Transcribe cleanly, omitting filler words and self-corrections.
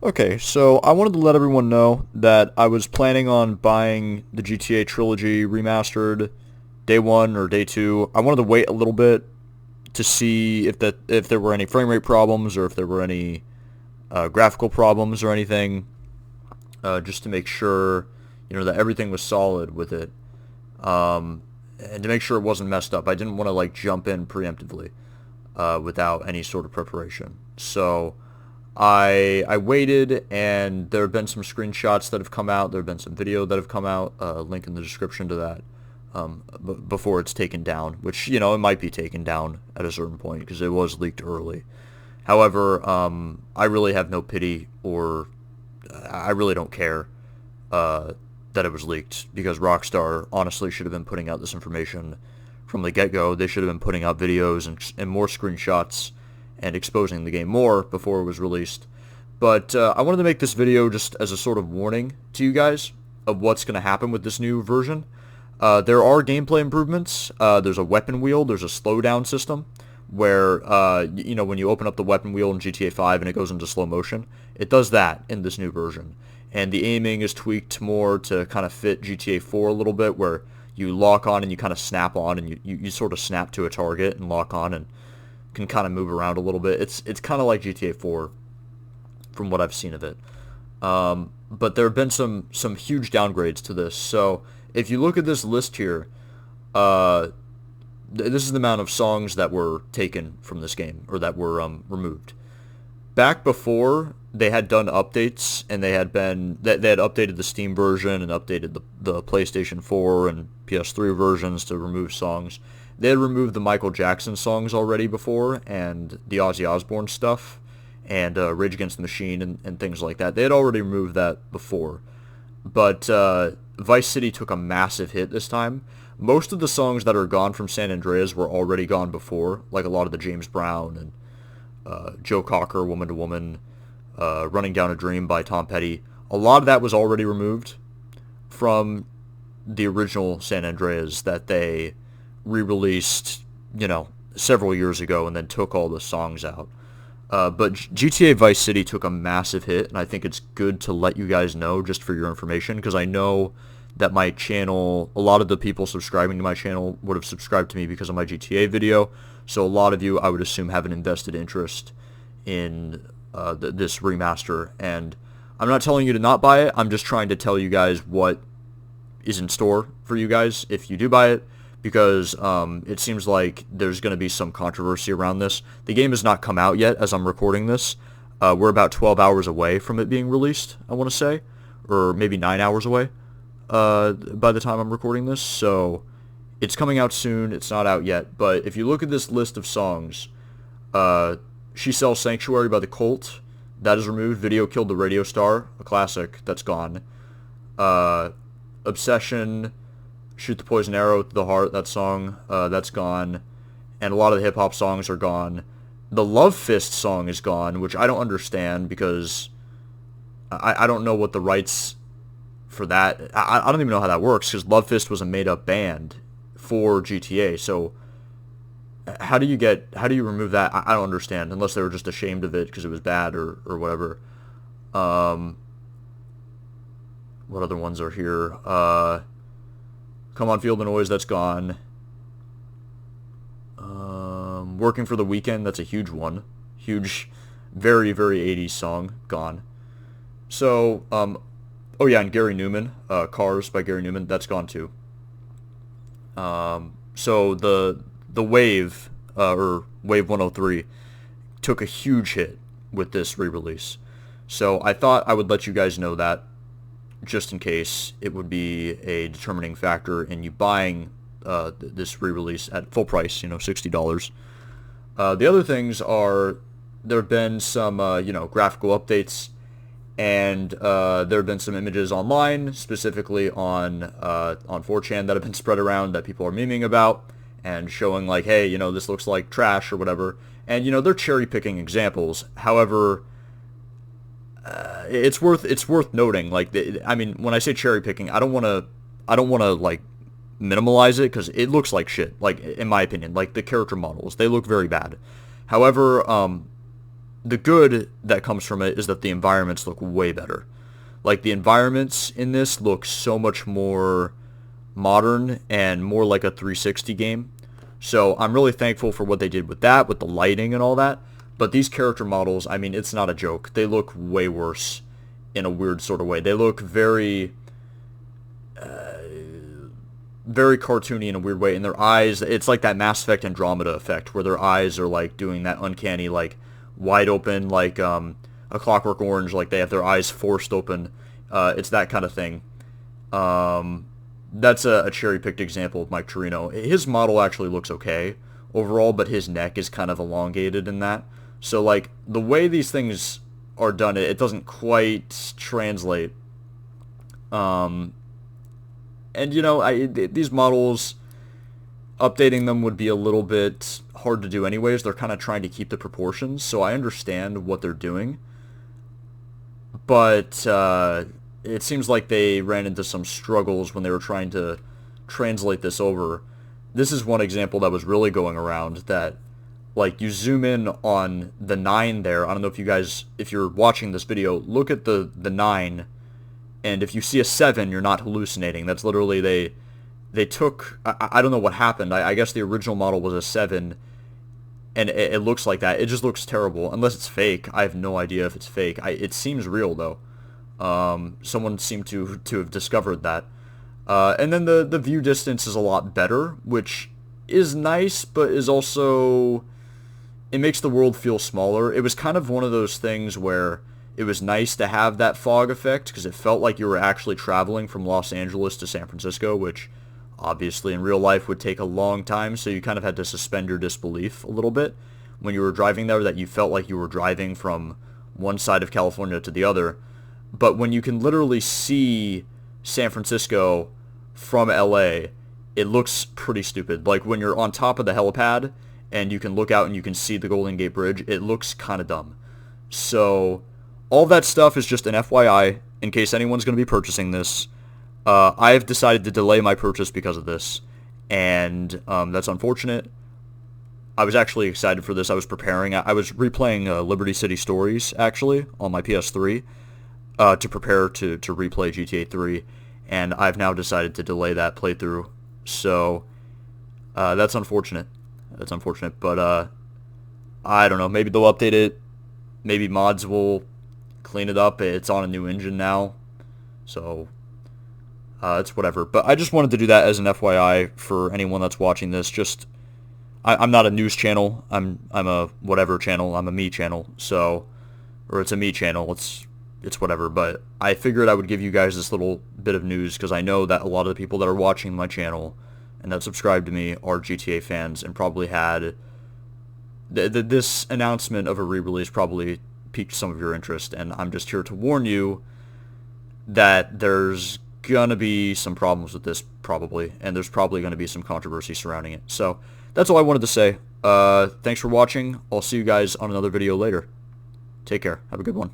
Okay, so I wanted to let everyone know that I was planning on buying the GTA Trilogy remastered day one or day two. I wanted to wait a little bit to see if there were any frame rate problems or if there were any graphical problems or anything, just to make sure that everything was solid with it, and to make sure it wasn't messed up. I didn't want to like jump in preemptively without any sort of preparation. So I waited, and there have been some screenshots that have come out. There have been some video that have come out. Link in the description to that before it's taken down, which it might be taken down at a certain point because it was leaked early. However, I really have no pity, or I really don't care that it was leaked, because Rockstar honestly should have been putting out this information from the get-go. They should have been putting out videos and more screenshots and exposing the game more before it was released. But I wanted to make this video just as a sort of warning to you guys of what's going to happen with this new version. There are gameplay improvements. There's a weapon wheel. There's a slowdown system where, when you open up the weapon wheel in GTA 5 and it goes into slow motion, it does that in this new version. And the aiming is tweaked more to kind of fit GTA 4 a little bit, where you lock on and you kind of snap on, and you sort of snap to a target and lock on and can kind of move around a little bit. It's kind of like GTA 4 from what I've seen of it. But there have been some huge downgrades to this. So if you look at this list here, this is the amount of songs that were taken from this game, or that were removed. Back before, they had done updates, and they had updated the Steam version and updated the PlayStation 4 and PS3 versions to remove songs. They had removed the Michael Jackson songs already before, and the Ozzy Osbourne stuff, and Rage Against the Machine and things like that. They had already removed that before. But Vice City took a massive hit this time. Most of the songs that are gone from San Andreas were already gone before, like a lot of the James Brown and Joe Cocker, Woman to Woman, Running Down a Dream by Tom Petty. A lot of that was already removed from the original San Andreas that they re-released, several years ago, and then took all the songs out. But GTA Vice City took a massive hit, and I think it's good to let you guys know, just for your information, because I know that my channel, a lot of the people subscribing to my channel would have subscribed to me because of my GTA video, so a lot of you, I would assume, have an invested interest in this remaster, and I'm not telling you to not buy it. I'm just trying to tell you guys what is in store for you guys if you do buy it, because it seems like there's going to be some controversy around this. The game has not come out yet as I'm recording this. We're about 12 hours away from it being released, I want to say, or maybe 9 hours away by the time I'm recording this, so it's coming out soon. It's not out yet, but if you look at this list of songs, She Sells Sanctuary by The Cult, that is removed. Video Killed the Radio Star, a classic, that's gone. Obsession, Shoot the Poison Arrow to the Heart, that song, that's gone. And a lot of the hip-hop songs are gone. The Love Fist song is gone, which I don't understand, because I don't know what the rights for that... I don't even know how that works, because Love Fist was a made-up band for GTA, so how do you remove that? I don't understand, unless they were just ashamed of it because it was bad or whatever. What other ones are here? Come On Feel the Noise, that's gone. Working for the Weekend, that's a huge one. Huge, very, very 80s song, gone. So, oh yeah, and Gary Newman, Cars by Gary Newman, that's gone too. So the Wave, or Wave 103, took a huge hit with this re-release. So I thought I would let you guys know that, just in case it would be a determining factor in you buying this re-release at full price, $60. The other things are, there have been some, graphical updates, and there have been some images online, specifically on 4chan, that have been spread around that people are memeing about, and showing like, hey, this looks like trash or whatever. And, they're cherry-picking examples. However, it's worth noting, like, when I say cherry-picking, I don't want to like minimalize it, because it looks like shit, like, in my opinion. Like, the character models, they look very bad. However, the good that comes from it is that the environments look way better. Like, the environments in this look so much more modern and more like a 360 game. So I'm really thankful for what they did with that, with the lighting and all that. But these character models, I mean, it's not a joke. They look way worse in a weird sort of way. They look very, very cartoony in a weird way. And their eyes, it's like that Mass Effect Andromeda effect, where their eyes are like doing that uncanny, like wide open, like a Clockwork Orange, like they have their eyes forced open. It's that kind of thing. That's a cherry-picked example of Mike Torino. His model actually looks okay overall, but his neck is kind of elongated in that. So, like, the way these things are done, it doesn't quite translate. And, you know, these models, updating them would be a little bit hard to do anyways. They're kind of trying to keep the proportions, so I understand what they're doing. But it seems like they ran into some struggles when they were trying to translate this over. This is one example that was really going around, that, like, you zoom in on the 9 there. I don't know if you guys, if you're watching this video, look at the 9, and if you see a 7, you're not hallucinating. That's literally, they took, I don't know what happened. I guess the original model was a 7, and it looks like that. It just looks terrible, unless it's fake. I have no idea if it's fake. It seems real, though. Someone seemed to have discovered that. And then the view distance is a lot better, which is nice, but is also, it makes the world feel smaller. It was kind of one of those things where it was nice to have that fog effect, because it felt like you were actually traveling from Los Angeles to San Francisco, which obviously in real life would take a long time, so you kind of had to suspend your disbelief a little bit when you were driving there, that you felt like you were driving from one side of California to the other. But when you can literally see San Francisco from LA, it looks pretty stupid. Like, when you're on top of the helipad and you can look out and you can see the Golden Gate Bridge, it looks kind of dumb. So all that stuff is just an FYI in case anyone's going to be purchasing this. I've decided to delay my purchase because of this, and that's unfortunate. I was actually excited for this. I was preparing. I was replaying Liberty City Stories, actually, on my PS3 to prepare to replay GTA 3, and I've now decided to delay that playthrough. So that's unfortunate. That's unfortunate, but I don't know. Maybe they'll update it. Maybe mods will clean it up. It's on a new engine now, so it's whatever. But I just wanted to do that as an FYI for anyone that's watching this. Just, I'm not a news channel. I'm a whatever channel. I'm a me channel. So, or it's a me channel. It's whatever. But I figured I would give you guys this little bit of news, because I know that a lot of the people that are watching my channel and that subscribe to me are GTA fans, and probably had this announcement of a re-release probably piqued some of your interest. And I'm just here to warn you that there's gonna be some problems with this, probably, and there's probably gonna be some controversy surrounding it. So that's all I wanted to say. Thanks for watching. I'll see you guys on another video later. Take care. Have a good one.